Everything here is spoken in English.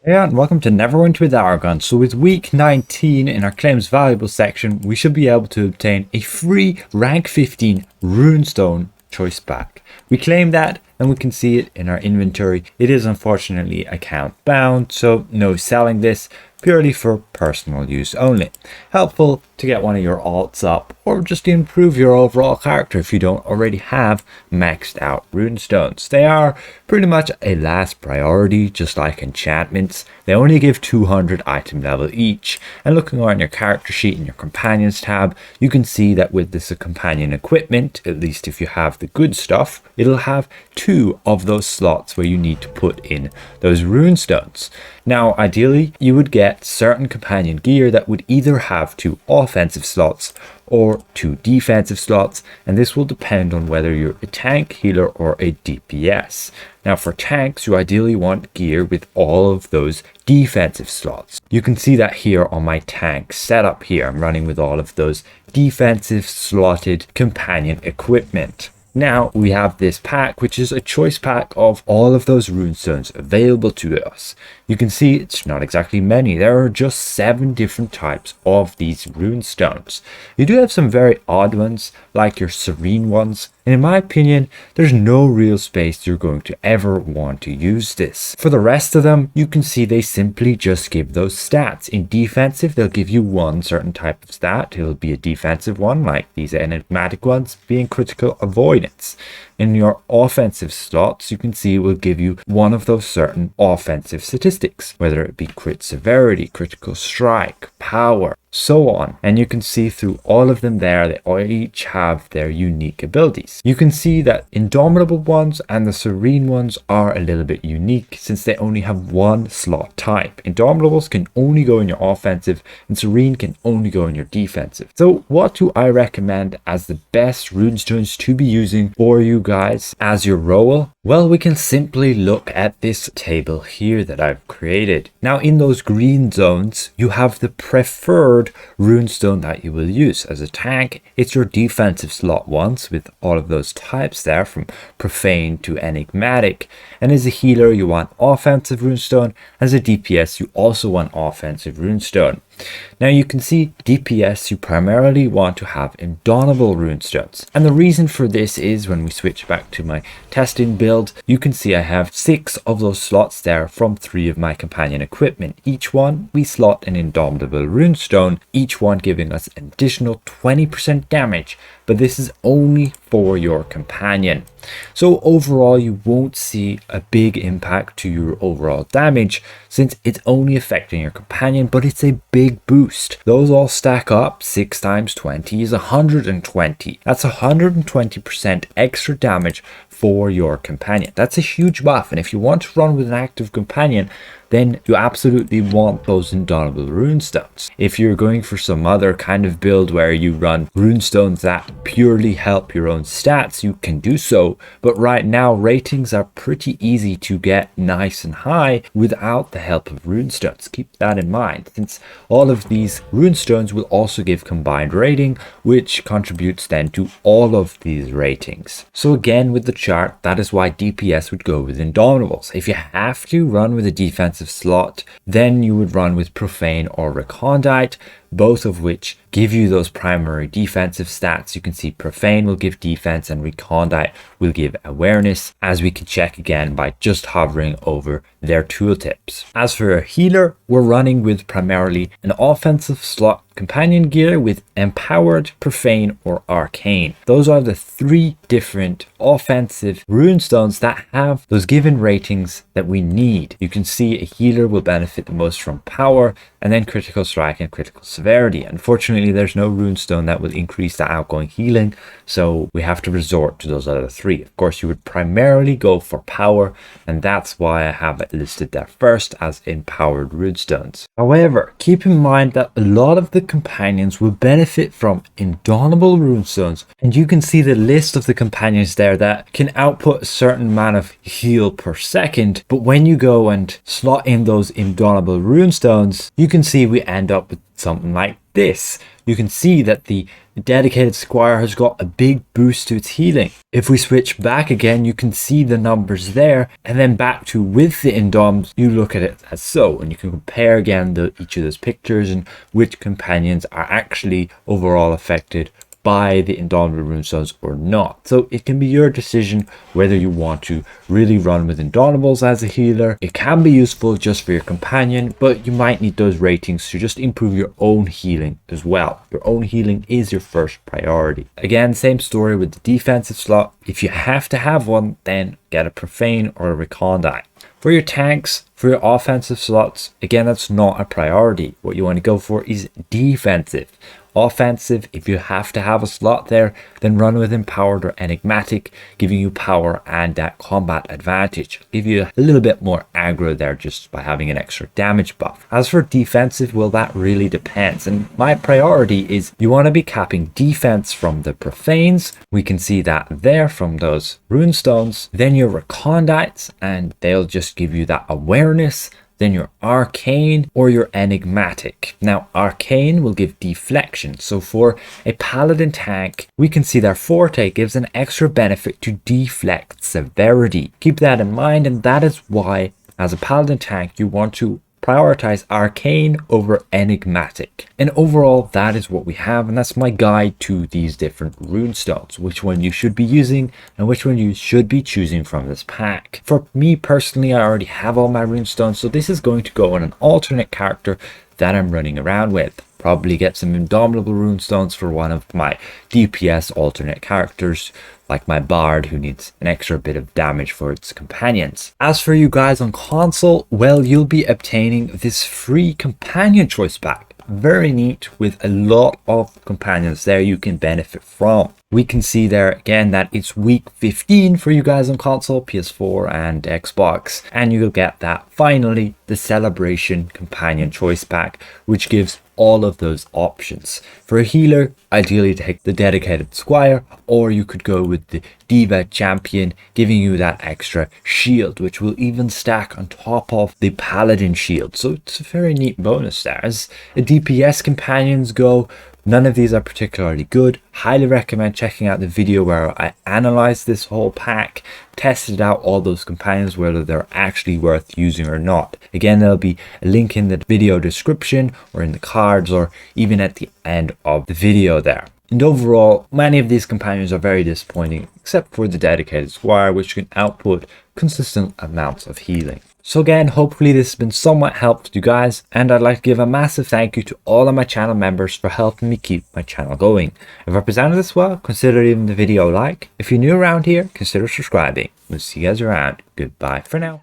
Hey and welcome to Neverwinter with Aragon. So with week 19 in our claims valuable section, we should be able to obtain a free rank 15 Runestone Choice Pack. We claim that and we can see it in our inventory. It is unfortunately account bound, so no selling this, purely for personal use only. Helpful to get one of your alts up or just to improve your overall character if you don't already have maxed out runestones. They are pretty much a last priority, just like enchantments. They only give 200 item level each, and looking on your character sheet in your companions tab, you can see that with this companion equipment, at least if you have the good stuff, it'll have 2 of those slots where you need to put in those runestones. Now ideally you would get certain companion gear that would either have 2 offensive slots or 2 defensive slots, and this will depend on whether you're a tank, healer, or a DPS. Now for tanks, you ideally want gear with all of those defensive slots. You can see that here on my tank setup here. I'm running with all of those defensive slotted companion equipment. Now we have this pack, which is a choice pack of all of those runestones available to us. You can see it's not exactly many. There are just 7 different types of these runestones. You do have some very odd ones, like your serene ones, and in my opinion, there's no real space you're going to ever want to use this. For the rest of them, you can see they simply just give those stats. In defensive, they'll give you one certain type of stat. It'll be a defensive one, like these enigmatic ones, being critical avoidance. In your offensive slots, you can see it will give you one of those certain offensive statistics, whether it be crit severity, critical strike, power, so on. And you can see through all of them there, they all each have their unique abilities. You can see that indomitable ones and the serene ones are a little bit unique since they only have one slot type. Indomitables can only go in your offensive and serene can only go in your defensive. So what do I recommend as the best runestones to be using for you guys as your role? Well, we can simply look at this table here that I've created. Now in those green zones, you have the preferred runestone that you will use. As a tank, it's your defensive slot ones with all of those types there from profane to enigmatic. And as a healer, you want offensive runestone. As a DPS, you also want offensive runestone. Now you can see DPS, you primarily want to have indomitable runestones, and the reason for this is when we switch back to my testing build, you can see I have 6 of those slots there from 3 of my companion equipment. Each one we slot an indomitable runestone, each one giving us an additional 20% damage, but this is only for your companion. So overall you won't see a big impact to your overall damage since it's only affecting your companion, but it's a big boost. Those all stack up. 6 times 20 is 120. That's 120% extra damage for your companion. That's a huge buff, and if you want to run with an active companion, then you absolutely want those indomitable runestones. If you're going for some other kind of build where you run runestones that purely help your own stats, you can do so, but right now ratings are pretty easy to get nice and high without the help of runestones. Keep that in mind, since all of these runestones will also give combined rating, which contributes then to all of these ratings. So again, with the chart, that is why DPS would go with indomitables. If you have to run with a defensive slot, then you would run with profane or recondite, both of which give you those primary defensive stats. You can see profane will give defense and recondite will give awareness, as we can check again by just hovering over their tooltips. As for a healer, we're running with primarily an offensive slot companion gear with empowered, profane, or arcane. Those are the 3 different offensive runestones that have those given ratings that we need. You can see a healer will benefit the most from power, and then critical strike and critical severity. Unfortunately, there's no runestone that will increase the outgoing healing, so we have to resort to those other 3. Of course, you would primarily go for power, and that's why I have it listed there first as empowered runestones. However, keep in mind that a lot of the companions will benefit from indomitable runestones, and you can see the list of the companions there that can output a certain amount of heal per second, but when you go and slot in those indomitable runestones, you can see we end up with something like this, you can see that the dedicated squire has got a big boost to its healing. If we switch back again, you can see the numbers there, and then back to with the Indoms, you look at it as so, and you can compare again each of those pictures and which companions are actually overall affected by the Indomitable Runestones or not. So it can be your decision whether you want to really run with Indomitables as a healer. It can be useful just for your companion, but you might need those ratings to just improve your own healing as well. Your own healing is your first priority. Again, same story with the defensive slot. If you have to have one, then get a Profane or a Recondite. For your tanks, for your offensive slots, again, that's not a priority. What you want to go for is defensive. Offensive, if you have to have a slot there, then run with Empowered or Enigmatic, giving you power and that combat advantage. Give you a little bit more aggro there just by having an extra damage buff. As for defensive, well, that really depends. And my priority is you want to be capping defense from the Profanes. We can see that there from those Runestones. Then your Recondites, and they'll just give you that awareness. Then your Arcane or your Enigmatic. Now, Arcane will give deflection. So for a Paladin tank, we can see their Forte gives an extra benefit to deflect severity. Keep that in mind, and that is why, as a Paladin tank, you want to prioritize Arcane over Enigmatic. And overall, that is what we have, and that's my guide to these different Runestones, which one you should be using and which one you should be choosing from this pack. For me personally, I already have all my Runestones, so this is going to go on an alternate character that I'm running around with. Probably get some Indomitable Runestones for one of my DPS alternate characters, like my Bard, who needs an extra bit of damage for its companions. As for you guys on console, well, you'll be obtaining this free companion choice pack. Very neat, with a lot of companions there you can benefit from. We can see there again that it's week 15 for you guys on console, PS4 and Xbox, and you'll get that finally the Celebration Companion Choice Pack, which gives all of those options. For a healer, ideally take the dedicated squire, or you could go with the Diva champion, giving you that extra shield, which will even stack on top of the paladin shield. So it's a very neat bonus there. As a DPS companions go, none of these are particularly good. Highly recommend checking out the video where I analyzed this whole pack, tested out all those companions, whether they're actually worth using or not. Again, there'll be a link in the video description or in the cards or even at the end of the video there. And overall, many of these companions are very disappointing, except for the dedicated squire, which can output consistent amounts of healing. So again, hopefully this has been somewhat helpful to you guys, and I'd like to give a massive thank you to all of my channel members for helping me keep my channel going. If I presented this well, consider leaving the video a like. If you're new around here, consider subscribing. We'll see you guys around. Goodbye for now.